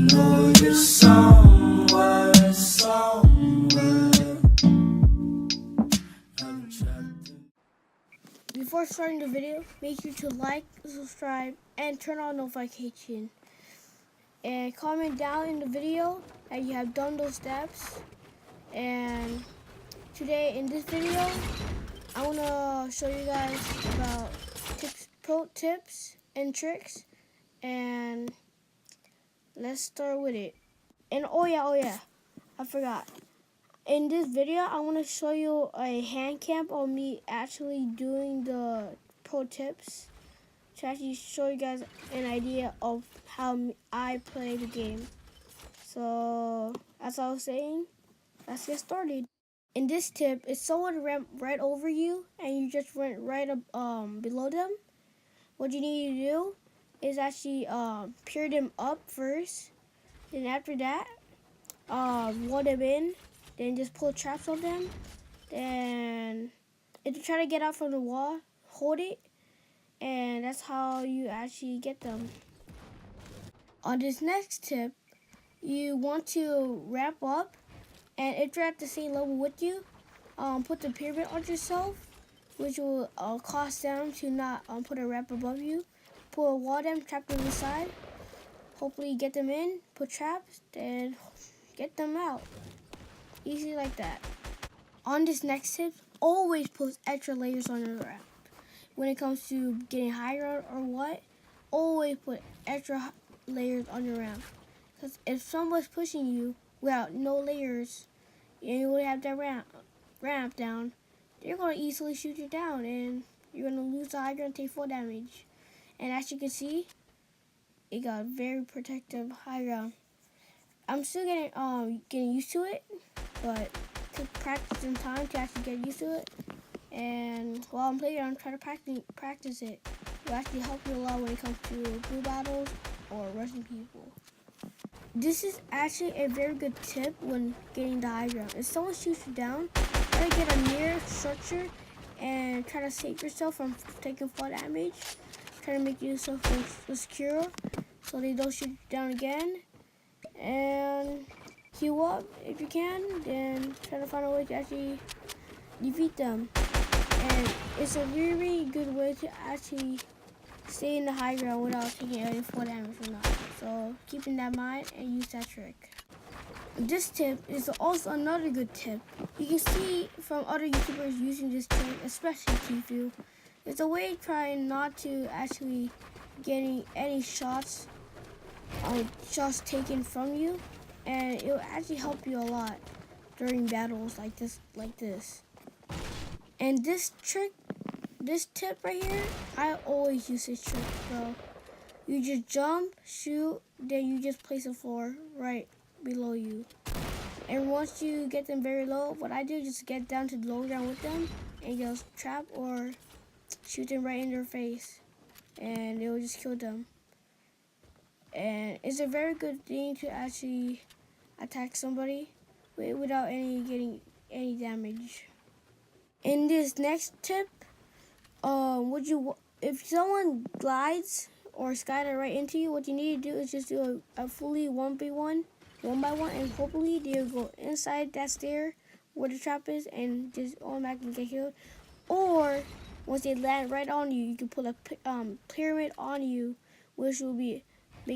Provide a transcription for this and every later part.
know you're somewhere. Before starting the video, make sure to like, subscribe, and turn on notification. And comment down in the video that you have done those steps. And today in this video, I want to show you guys about pro tips and tricks. And let's start with it. And oh yeah, I forgot. In this video, I want to show you a hand cam of me actually doing the pro tips to actually show you guys an idea of how I play the game. So, as I was saying, let's get started. In this tip, if someone ran right over you and you just went right below them, what you need to do is actually peer them up first. Then after that, wall them in. Then just pull traps on them. Then if you try to get out from the wall, hold it. And that's how you actually get them. On this next tip, you want to wrap up. And if they're at the same level with you, put the pyramid on yourself, which will cost them to not put a wrap above you. Put a wall them, trap them inside. Hopefully get them in, put traps, then get them out. Easy like that. On this next tip, always put extra layers on your wrap. When it comes to getting higher or what, always put extra layers on your ramp. Because if someone's pushing you without no layers, and you would have that ramp down, they're going to easily shoot you down, and you're going to lose the high ground and take full damage. And as you can see, it got very protective high ground. I'm still getting used to it, but to practice some time to actually get used to it. And while I'm playing, I'm trying to practice it. It will actually help you a lot when it comes to blue battles or rushing people. This is actually a very good tip when getting the high ground. If someone shoots you down, try to get a near structure and try to save yourself from taking full damage. Try to make yourself secure so they don't shoot you down again. And queue up if you can, then try to find a way to actually defeat them. And it's a really good way to actually stay in the high ground without taking any full damage or not. So keep in that mind and use that trick. This tip is also another good tip. You can see from other YouTubers using this trick, especially Tfue. It's a way of trying not to actually getting any shots taken from you, and it will actually help you a lot during battles like this. And this tip right here, I always use this trick, bro. You just jump, shoot, then you just place a floor right below you. And once you get them very low, what I do is just get down to the low ground with them and just trap or shoot them right in their face, and it will just kill them. And it's a very good thing to actually attack somebody without getting any damage. In this next tip, if someone glides or skydive right into you, what you need to do is just do a fully 1v1, one by one, and hopefully they'll go inside that stair where the trap is and just automatically get killed. Or once they land right on you, you can put a pyramid on you, which will make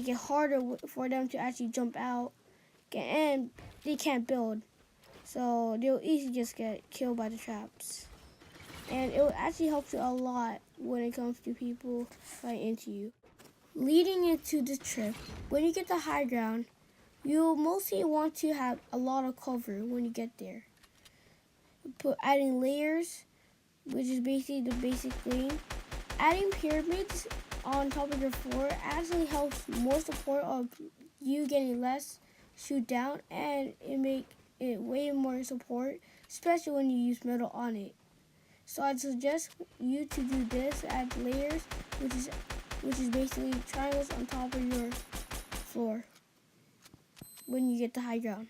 it harder for them to actually jump out, and they can't build. So they'll easily just get killed by the traps. And it will actually help you a lot when it comes to people fighting into you. Leading into the trip, when you get the high ground, you'll mostly want to have a lot of cover when you get there. Adding layers, which is basically the basic thing. Adding pyramids on top of your floor actually helps more support of you getting less shoot down, and it make it way more support, especially when you use metal on it. So I'd suggest you to do this, add layers, which is basically triangles on top of your floor when you get the high ground.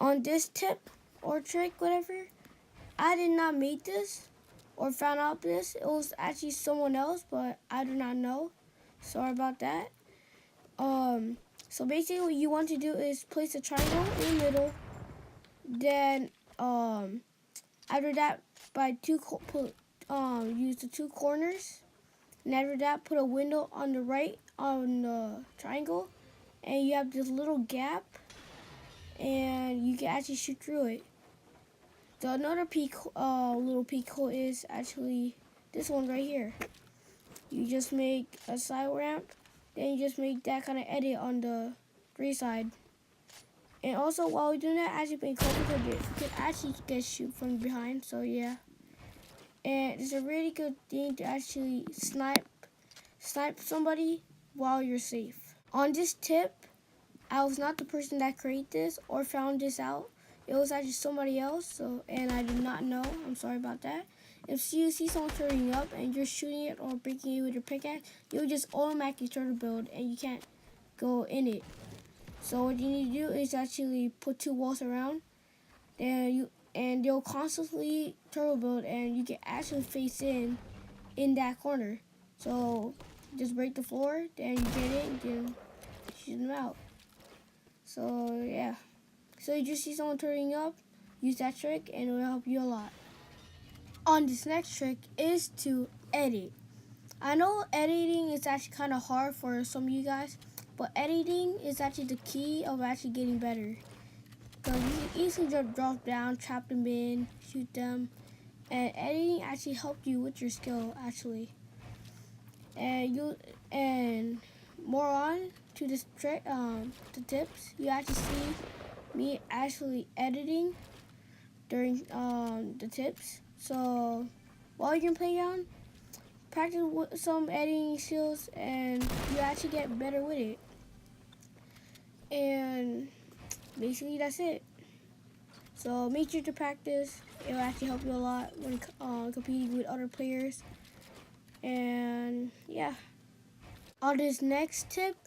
On this tip or trick, whatever, I did not make this or found out this. It was actually someone else, but I do not know. Sorry about that. So basically what you want to do is place a triangle in the middle. Then after that, use the two corners. And after that, put a window on the right on the triangle, and you have this little gap, and you can actually shoot through it. The another little peek hole is actually this one right here. You just make a side ramp, then you just make that kind of edit on the three side. And also, while we're doing that, actually make cover, you can actually get shoot from behind. So yeah, and it's a really good thing to actually snipe somebody while you're safe. On this tip, I was not the person that created this or found this out. It was actually somebody else, and I did not know. I'm sorry about that. If you see someone turning up and you're shooting it or breaking it with your pickaxe, you'll just automatically turtle build and you can't go in it. So what you need to do is actually put two walls around, and they'll constantly turtle build, and you can actually face in that corner. So just break the floor, then you get it, and then shoot them out. So yeah. So you just see someone turning up, use that trick, and it will help you a lot. On this next trick is to edit. I know editing is actually kind of hard for some of you guys, but editing is actually the key of actually getting better. Because you can easily just drop down, trap them in, shoot them, and editing actually helps you with your skill actually. And more on to this trick, the tips. You actually see me actually editing during the tips. So while you're in playground, practice with some editing skills, and you actually get better with it. And basically that's it. So make sure to practice. It will actually help you a lot when competing with other players. And yeah. On this next tip,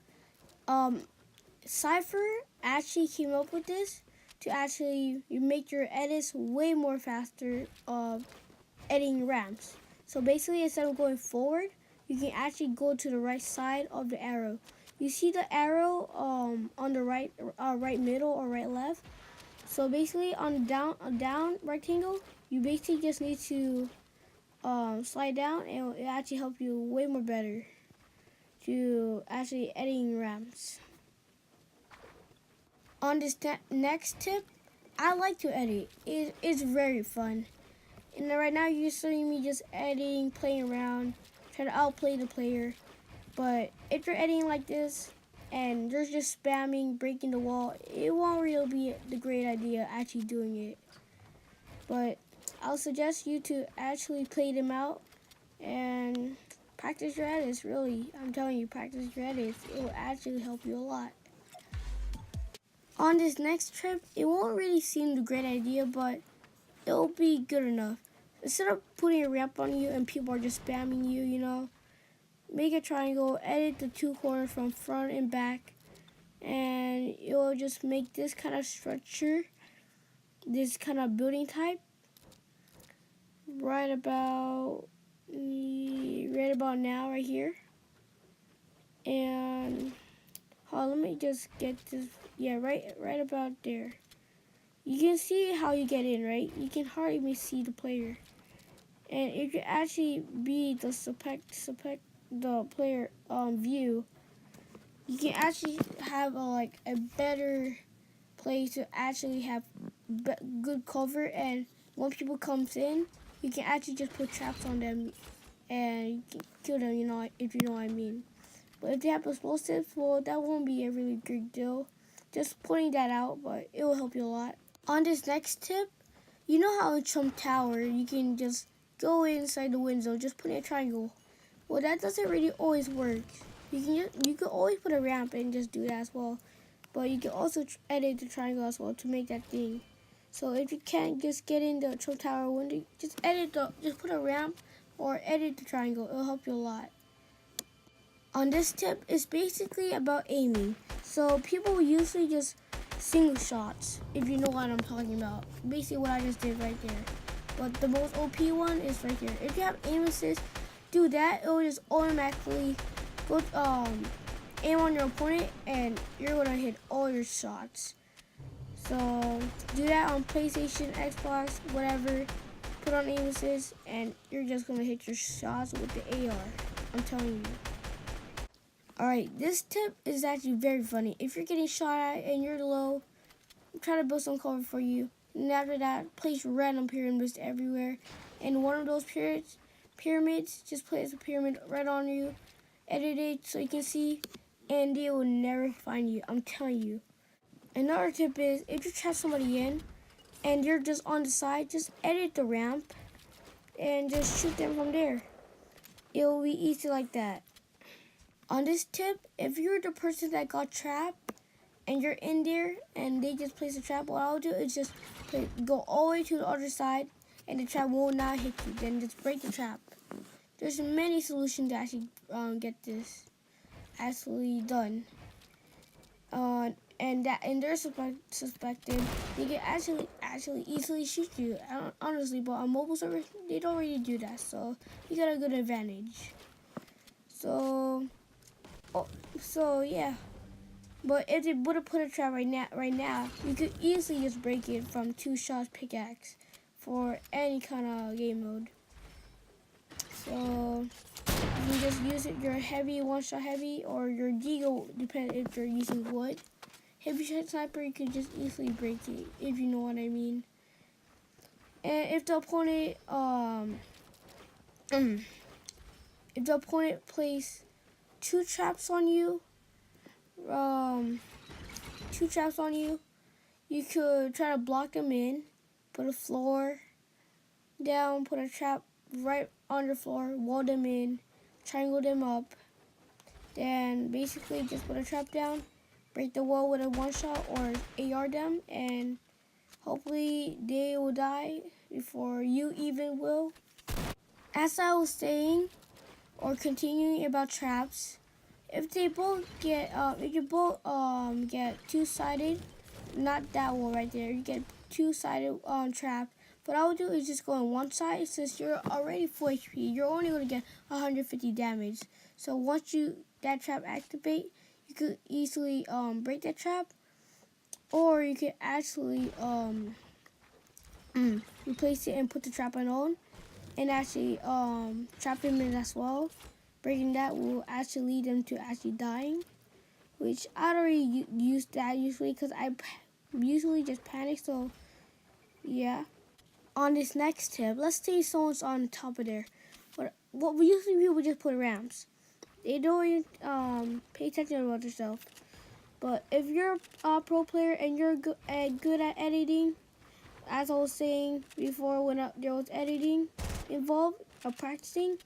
Cypher actually came up with this to actually make your edits way more faster of editing ramps. So basically, instead of going forward, you can actually go to the right side of the arrow. You see the arrow on the right middle or right left. So basically, on the down rectangle, you basically just need to slide down, and it actually help you way more better to actually editing ramps. On this next tip, I like to edit. It's very fun. And right now you're seeing me just editing, playing around, trying to outplay the player. But if you're editing like this and you're just spamming, breaking the wall, it won't really be the great idea actually doing it. But I'll suggest you to actually play them out and practice your edits, really. I'm telling you, practice your edits. It will actually help you a lot. On this next trip, it won't really seem the great idea, but it'll be good enough. Instead of putting a ramp on you and people are just spamming you, make a triangle, edit the two corners from front and back, and you'll just make this kind of structure, this kind of building type, right about now, right here. And let me just get this. Yeah, right about there. You can see how you get in, right? You can hardly even see the player. And if you actually be the the player view, you can actually have a better place to actually have good cover. And when people comes in, you can actually just put traps on them and you can kill them. If you know what I mean. But if they have explosives, well, that won't be a really big deal. Just pointing that out, but it will help you a lot. On this next tip, you know how in Trump Tower you can just go inside the window, just put in a triangle. Well, that doesn't really always work. You can always put a ramp and just do that as well, but you can also edit the triangle as well to make that thing. So if you can't just get in the Trump Tower window, just put a ramp or edit the triangle. It'll help you a lot. On this tip, it's basically about aiming. So people usually just single shots, if you know what I'm talking about. Basically what I just did right there. But the most OP one is right here. If you have aim assist, do that. It will just automatically go aim on your opponent and you're gonna hit all your shots. So do that on PlayStation, Xbox, whatever. Put on aim assist and you're just gonna hit your shots with the AR. I'm telling you. Alright, this tip is actually very funny. If you're getting shot at and you're low, try to build some cover for you. And after that, place random pyramids everywhere. And one of those pyramids, just place a pyramid right on you. Edit it so you can see, and they will never find you. I'm telling you. Another tip is, if you trap somebody in, and you're just on the side, just edit the ramp, and just shoot them from there. It will be easy like that. On this tip, if you're the person that got trapped, and you're in there, and they just place a trap, what I'll do is just go all the way to the other side, and the trap will not hit you. Then just break the trap. There's many solutions to actually get this actually done. And they're suspected, they can actually easily shoot you. Honestly, but on mobile servers, they don't really do that, so you got a good advantage. So yeah. But if they would have put a trap right now, you could easily just break it from 2 shots pickaxe for any kind of game mode. So you can just use it your heavy, 1-shot heavy, or your deagle, depending if you're using wood. Heavy shot sniper, you can just easily break it, if you know what I mean. And if the opponent plays 2 traps on you, you could try to block them in, put a floor down, put a trap right on the floor, wall them in, triangle them up, then basically just put a trap down, break the wall with a 1-shot or AR them, and hopefully they will die before you even will. As I was saying, or continuing about traps, if you both get 2-sided, not that wall right there, you get 2-sided trap. What I would do is just go on one side. Since you're already full HP, you're only going to get 150 damage. So once that trap activate, you could easily break that trap, or you could actually replace it and put the trap on, and actually trap them in as well. Breaking that will actually lead them to actually dying, which I don't really use that usually because I usually just panic. So yeah. On this next tip, let's say someone's on top of there. What we usually do, we just put ramps. They don't even pay attention about yourself. But if you're a pro player and you're good at editing, as I was saying before when there was editing involved, or practicing,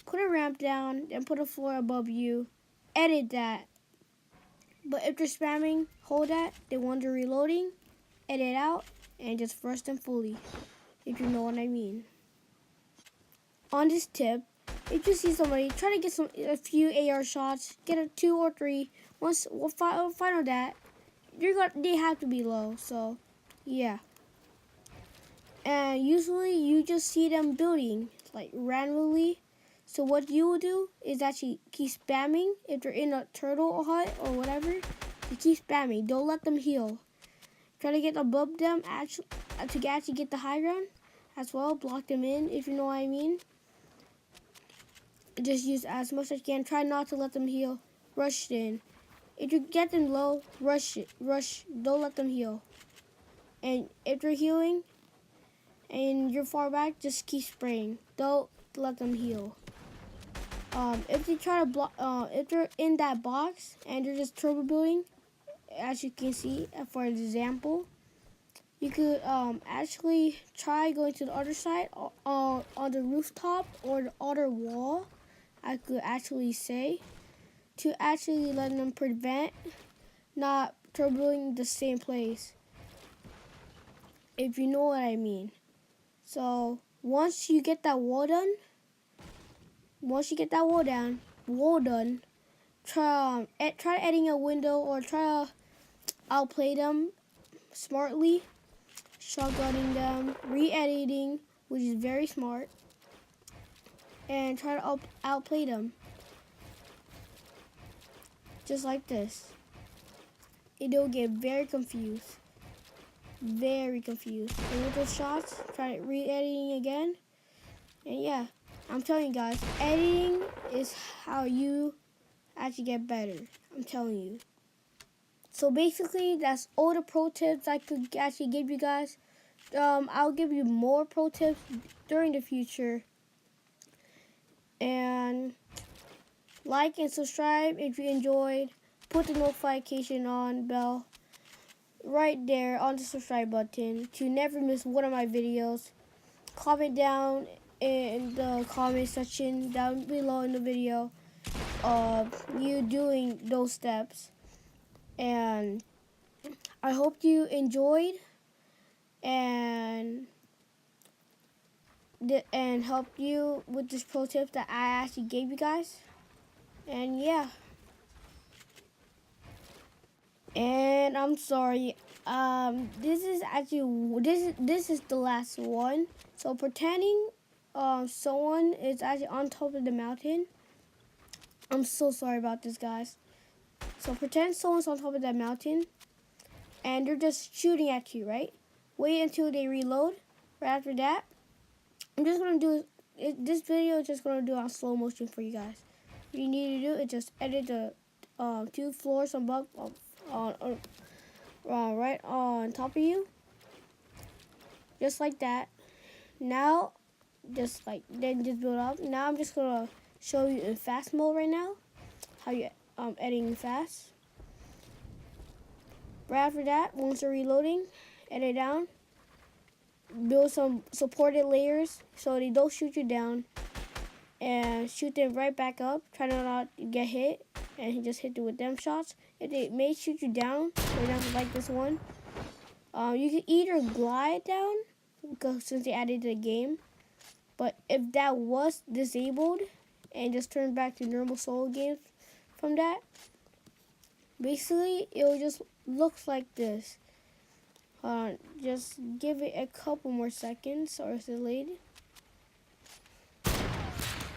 put a ramp down and put a floor above you. Edit that. But if they're spamming, hold that. They want to reloading, edit out, and just rush them fully, if you know what I mean. On this tip, if you see somebody, try to get a few AR shots, get a 2 or 3. Once we'll find that, they have to be low. So yeah. And usually you just see them building like randomly. So what you will do is actually keep spamming. If they're in a turtle hut or whatever, you keep spamming. Don't let them heal. Try to get above them to actually get the high ground as well. Block them in, if you know what I mean. Just use as much as you can. Try not to let them heal. Rush in. If you get them low, rush it. Rush. Don't let them heal. And if they're healing and you're far back, just keep spraying. Don't let them heal. If they try to block, if they're in that box and they're just turbo building, as you can see, for example, you could actually try going to the other side on the rooftop or the other wall, I could actually say, to actually let them prevent not turboing the same place, if you know what I mean. So once you get that wall done, try adding a window or try to outplay them smartly, shotgunning them, re-editing, which is very smart, and try to outplay them. just like this. It'll get very confused. Very confused. And with those shots, try re-editing again. And yeah, I'm telling you guys, editing is how you actually get better. I'm telling you. So basically, that's all the pro tips I could actually give you guys. I'll give you more pro tips during the future. And like and subscribe if you enjoyed. Put the notification on bell right there on the subscribe button to never miss one of my videos. Comment down in the comment section down below in the video of you doing those steps. And I hope you enjoyed and helped you with this pro tip that I actually gave you guys. And yeah. And I'm sorry. This is actually this is the last one. So pretending someone is actually on top of the mountain. I'm so sorry about this, guys. So pretend someone's on top of that mountain and they're just shooting at you, right? Wait until they reload. Right after that, I'm just gonna do this video is just gonna do on slow motion for you guys. What you need to do is just edit the 2 floors above right on top of you, just like that. Now, just build up. Now I'm just gonna show you in fast mode right now how you editing fast. Right after that, once you're reloading, edit down. Build some supported layers so they don't shoot you down, and shoot them right back up. Try to not get hit, and just hit them with them shots. If they may shoot you down, for example, like this one, you can either glide down, because since they added to the game. But if that was disabled and just turn back to normal solo games from that, basically it will just looks like this. Just give it a couple more seconds or it's delayed.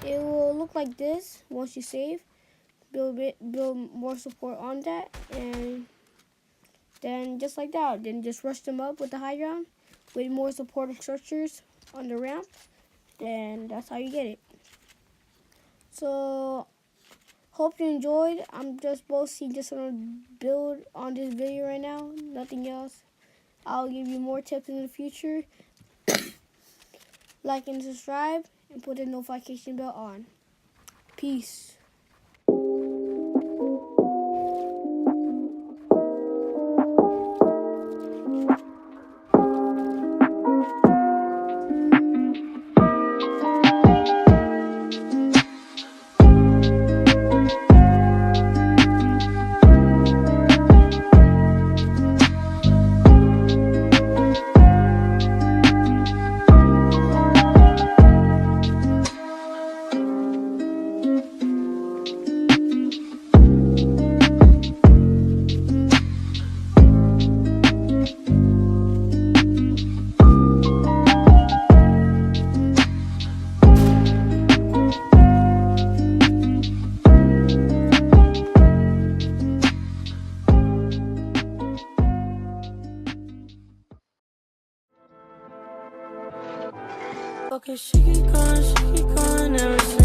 It will look like this once you save. Build more support on that, and then just like that, then just rush them up with the high ground with more supportive structures on the ramp. Then that's how you get it. So hope you enjoyed. I'm just mostly just gonna build on this video right now, nothing else. I'll give you more tips in the future. Like and subscribe and put the notification bell on. Peace. Okay, she keep going, never